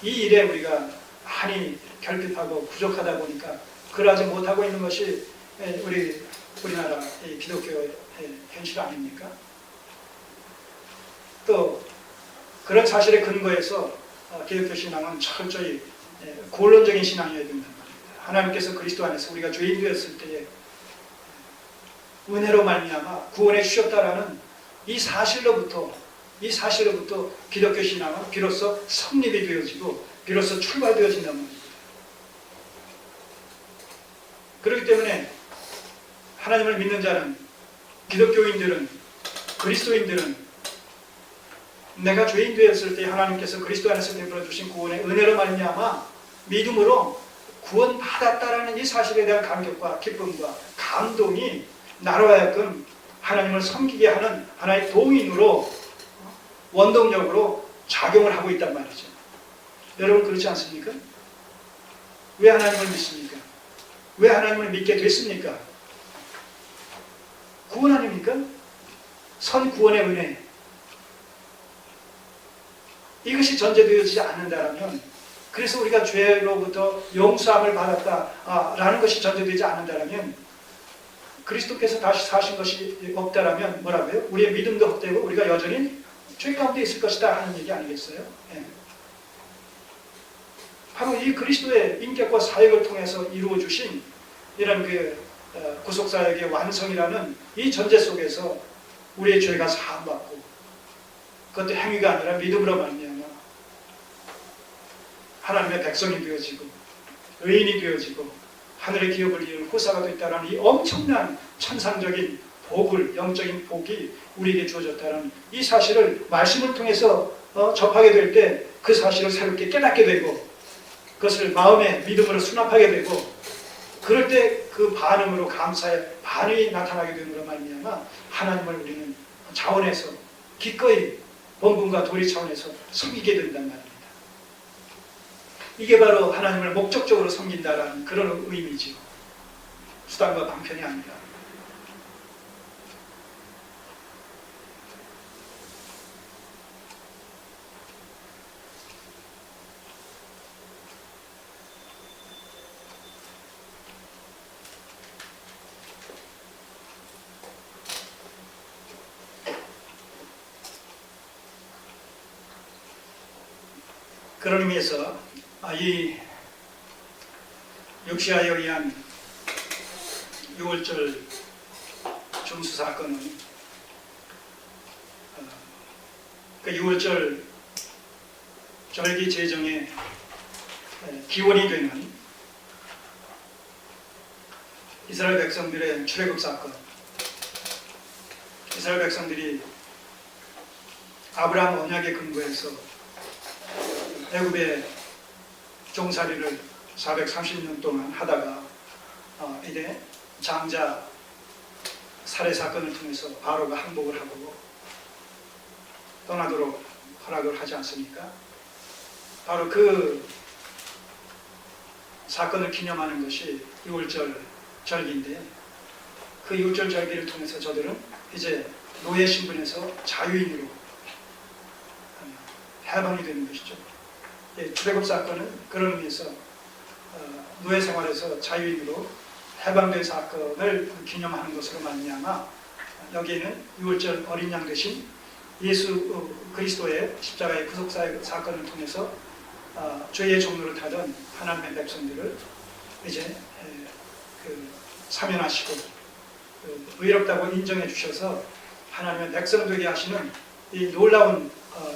이 일에 우리가 많이 결핍하고 부족하다 보니까 그러하지 못하고 있는 것이 우리나라 기독교의 현실 아닙니까? 또 그런 사실에 근거해서 기독교 신앙은 철저히 고론적인 신앙이어야 된단 말입니다. 하나님께서 그리스도 안에서 우리가 죄인 되었을 때에 은혜로 말미암아 구원해 주셨다라는 이 사실로부터 기독교 신앙은 비로소 성립이 되어지고 비로소 출발되어진단 말입니다. 그렇기 때문에 하나님을 믿는 자는, 기독교인들은, 그리스도인들은 내가 죄인 되었을 때 하나님께서 그리스도 안에서 베풀어 주신 구원의 은혜로 말미암아 믿음으로 구원받았다라는 이 사실에 대한 감격과 기쁨과 감동이 나로 하여금 하나님을 섬기게 하는 하나의 동인으로, 원동력으로 작용을 하고 있단 말이죠. 여러분 그렇지 않습니까? 왜 하나님을 믿습니까? 왜 하나님을 믿게 됐습니까? 구원 아닙니까? 선구원의 은혜. 이것이 전제되어지지 않는다면, 그래서 우리가 죄로부터 용서함을 받았다라는 것이 전제되지 않는다면, 그리스도께서 다시 사신 것이 없다라면 뭐라고요? 우리의 믿음도 헛되고 우리가 여전히 죄 가운데 있을 것이다 하는 얘기 아니겠어요? 예. 바로 이 그리스도의 인격과 사역을 통해서 이루어 주신 이런 구속사역의 완성이라는 이 전제 속에서 우리의 죄가 사함받고, 그것도 행위가 아니라 믿음으로 말미암아 하나님의 백성이 되어지고 의인이 되어지고 하늘의 기업을 이룬 후사가 됐다는 이 엄청난 천상적인 복을, 영적인 복이 우리에게 주어졌다는 이 사실을 말씀을 통해서 접하게 될 때 그 사실을 새롭게 깨닫게 되고, 그것을 마음의 믿음으로 수납하게 되고, 그럴 때 그 반응으로 감사의 반응이 나타나게 되므로 말미암아 하나님을 우리는 차원에서 기꺼이 본분과 도리 차원에서 섬기게 된단 말입니다. 이게 바로 하나님을 목적적으로 섬긴다라는 그런 의미죠. 수단과 방편이 아니라. 그런 의미에서 이 요시야에 의한 6월절 중수 사건은 그 6월절 절기 제정의 기원이 되는 이스라엘 백성들의 출애굽 사건, 이스라엘 백성들이 아브라함 언약에 근거해서 애굽의 종살이를 430년 동안 하다가 이제 장자 살해 사건을 통해서 바로가 항복을 하고 떠나도록 허락을 하지 않습니까? 바로 그 사건을 기념하는 것이 6월절 절기인데, 그 6월절 절기를 통해서 저들은 이제 노예 신분에서 자유인으로 해방이 되는 것이죠. 출애굽 사건은 그런 의미에서 노예 생활에서 자유인으로 해방된 사건을 기념하는 것으로 말미암아 여기에는 6월절 어린 양 대신 예수 그리스도의 십자가의 구속 사건을 통해서 죄의 종로를 타던 하나님의 백성들을 이제 사면하시고 의롭다고 인정해 주셔서 하나님의 백성 되게 하시는 이 놀라운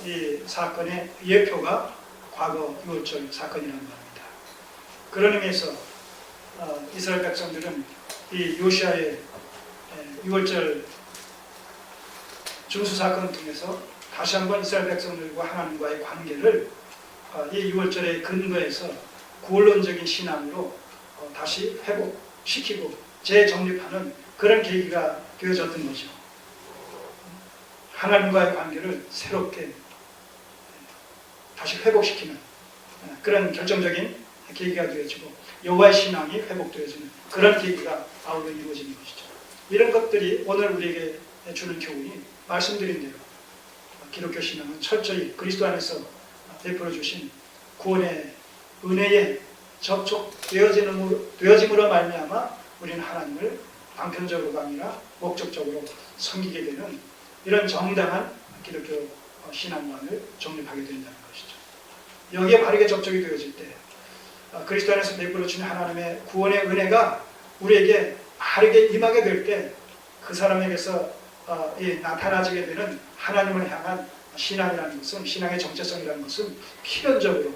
이 사건의 예표가 과거 6월절 사건이라는 겁니다. 그런 의미에서 이스라엘 백성들은 이 요시야의 6월절 중수 사건을 통해서 다시 한번 이스라엘 백성들과 하나님과의 관계를 이 6월절의 근거에서 구원론적인 신앙으로 다시 회복시키고 재정립하는 그런 계기가 되어졌던 거죠. 하나님과의 관계를 새롭게 다시 회복시키는 그런 결정적인 계기가 되어지고 여호와의 신앙이 회복되어지는 그런 계기가 아울러 이루어지는 것이죠. 이런 것들이 오늘 우리에게 주는 교훈이 말씀드린 대로 기독교 신앙은 철저히 그리스도 안에서 베풀어 주신 구원의 은혜에 접촉되어짐으로 말미암아 우리는 하나님을 방편적으로가 아니라 목적적으로 섬기게 되는 이런 정당한 기독교 신앙관을 정립하게 된다는 것이죠. 여기에 바르게 접촉이 되어질 때 그리스도 안에서 베풀어 주신 하나님의 구원의 은혜가 우리에게 바르게 임하게 될 때 그 사람에게서 나타나지게 되는 하나님을 향한 신앙이라는 것은, 신앙의 정체성이라는 것은 필연적으로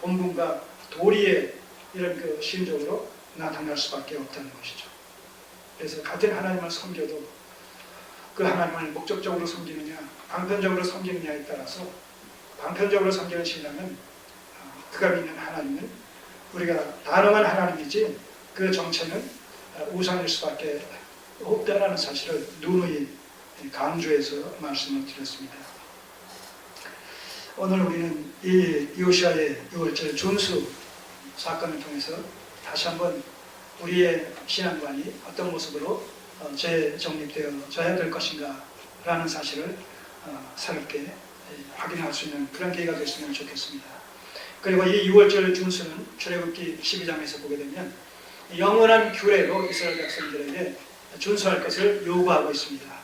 본분과 도리의 이런 그 심적으로 나타날 수밖에 없다는 것이죠. 그래서 같은 하나님을 섬겨도 그 하나님을 목적적으로 섬기느냐 방편적으로 섬기느냐에 따라서 방편적으로 섬기는 신앙은 그가 믿는 하나님은 우리가 단엄한 하나님이지 그 정체는 우상일 수밖에 없다라는 사실을 누누이 강조해서 말씀을 드렸습니다. 오늘 우리는 이 요시아의 6월절 준수 사건을 통해서 다시 한번 우리의 신앙관이 어떤 모습으로 재정립되어져야 될 것인가 라는 사실을 새롭게 확인할 수 있는 그런 계기가 됐으면 좋겠습니다. 그리고 이 6월절 준수는 출애굽기 12장에서 보게 되면 영원한 규례로 이스라엘 백성들에게 준수할 것을 요구하고 있습니다.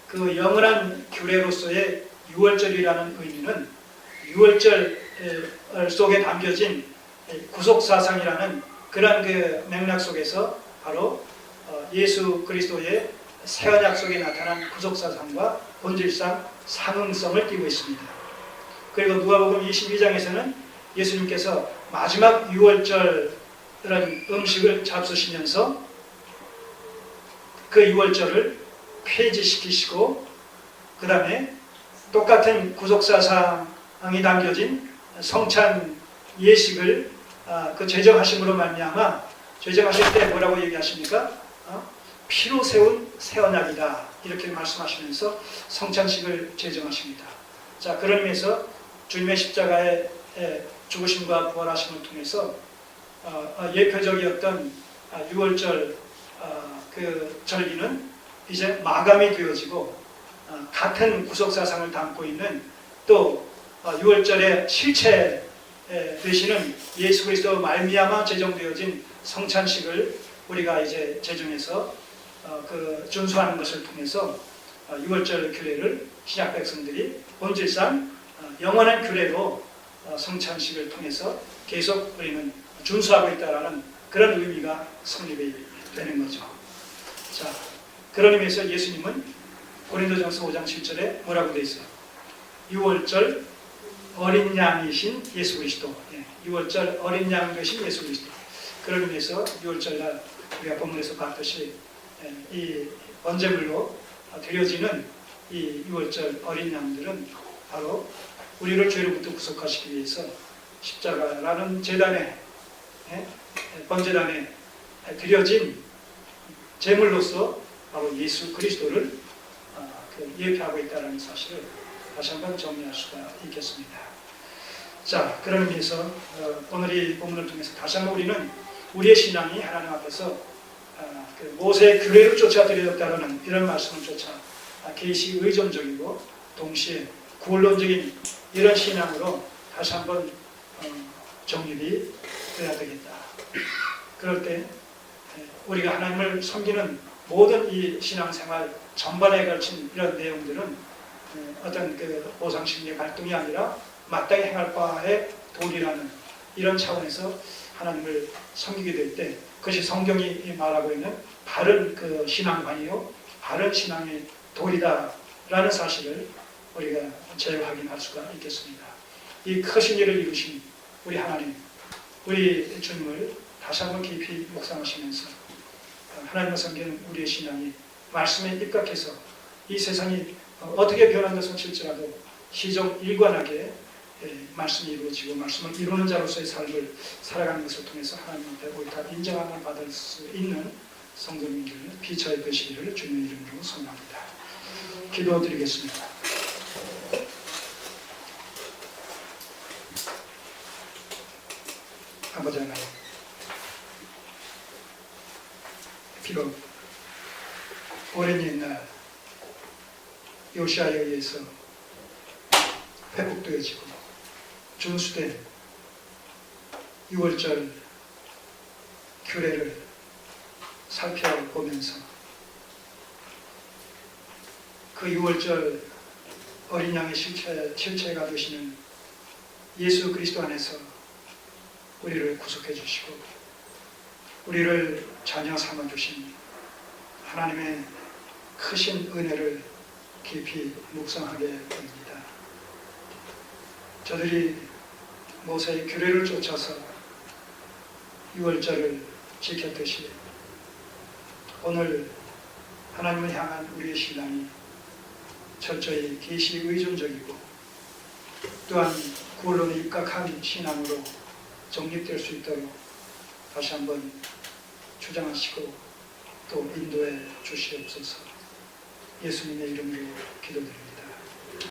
그 영원한 규례로서의 6월절이라는 의미는 6월절 속에 담겨진 구속사상이라는 그런 그 맥락 속에서 바로 예수 그리스도의 새 언약 속에 나타난 구속사상과 본질상 상응성을 띠고 있습니다. 그리고 누가복음 22장에서는 예수님께서 마지막 6월절이라는 음식을 잡수시면서 그 6월절을 폐지시키시고 그 다음에 똑같은 구속사상이 담겨진 성찬 예식을 그 제정하심으로 말미암아 제정하실 때 뭐라고 얘기하십니까? 피로 세운 새 언약이다 이렇게 말씀하시면서 성찬식을 제정하십니다. 자, 그런 의미에서 주님의 십자가의 죽으심과 부활하심을 통해서 예표적이었던 6월절 그 절기는 이제 마감이 되어지고 같은 구속사상을 담고 있는 또 6월절의 실체 되시는 예수 그리스도 말미암아 제정되어진 성찬식을 우리가 이제 제정해서 그 준수하는 것을 통해서 6월절 규례를 신약 백성들이 본질상 영원한 규례로 성찬식을 통해서 계속 우리는 준수하고 있다라는 그런 의미가 성립이 되는 거죠. 자, 그런 의미에서 예수님은 고린도전서 5장 7절에 뭐라고 되어 있어요? 6월절 어린 양이신 예수 그리스도. 6월절 어린 양 되신 예수 그리스도. 그런 의미에서 6월절날 우리가 본문에서 봤듯이 이 번제물로 드려지는 이 6월절 어린 양들은 바로 우리를 죄로부터 구속하시기 위해서 십자가라는 제단에 번제단에 드려진 제물로서 바로 예수 그리스도를 예표하고 있다는 사실을 다시 한번 정리할 수가 있겠습니다. 자, 그런 의미에서 오늘 이 본문을 통해서 다시 한번 우리는 우리의 신앙이 하나님 앞에서 그 모세의 규례를 쫓아 드렸다는 이런 말씀을 쫓아 계시 의존적이고 동시에 구원론적인 이런 신앙으로 다시 한번 정립이 되어야 되겠다. 그럴 때 우리가 하나님을 섬기는 모든 이 신앙생활 전반에 걸친 이런 내용들은 어떤 그 보상심리의 발동이 아니라 마땅히 행할 바의 도리라는 이런 차원에서 하나님을 섬기게 될 때 그것이 성경이 말하고 있는 바른 그 신앙관이요 바른 신앙의 도리다라는 사실을 우리가 재확인할 수가 있겠습니다. 이 크신 일을 이루신 우리 하나님, 우리 주님을 다시 한번 깊이 묵상하시면서 하나님을 섬기는 우리의 신앙이 말씀에 입각해서 이 세상이 어떻게 변한 것은 칠지라도 시종 일관하게 말씀이 이루어지고 말씀을 이루는 자로서의 삶을 살아가는 것을 통해서 하나님 앞에 옳다 인정함을 받을 수 있는 성도님들 비처해 되시기를 주님의 이름으로 소망합니다. 기도드리겠습니다. 아버지 하나님, 비록 오랜 옛날 요시아에 의해서 회복되어지고 준수된 6월절 규례를 살펴보면서 그 6월절 어린 양의 실체가 되시는 예수 그리스도 안에서 우리를 구속해 주시고 우리를 자녀 삼아 주신 하나님의 크신 은혜를 깊이 묵상하게 됩니다. 저들이 모세의 규례를 쫓아서 6월절을 지켰듯이 오늘 하나님을 향한 우리의 신앙이 철저히 계시 의존적이고 또한 구원론에 입각한 신앙으로 정립될 수 있도록 다시 한번 주장하시고 또 인도해 주시옵소서. 예수님의 이름으로 기도드립니다.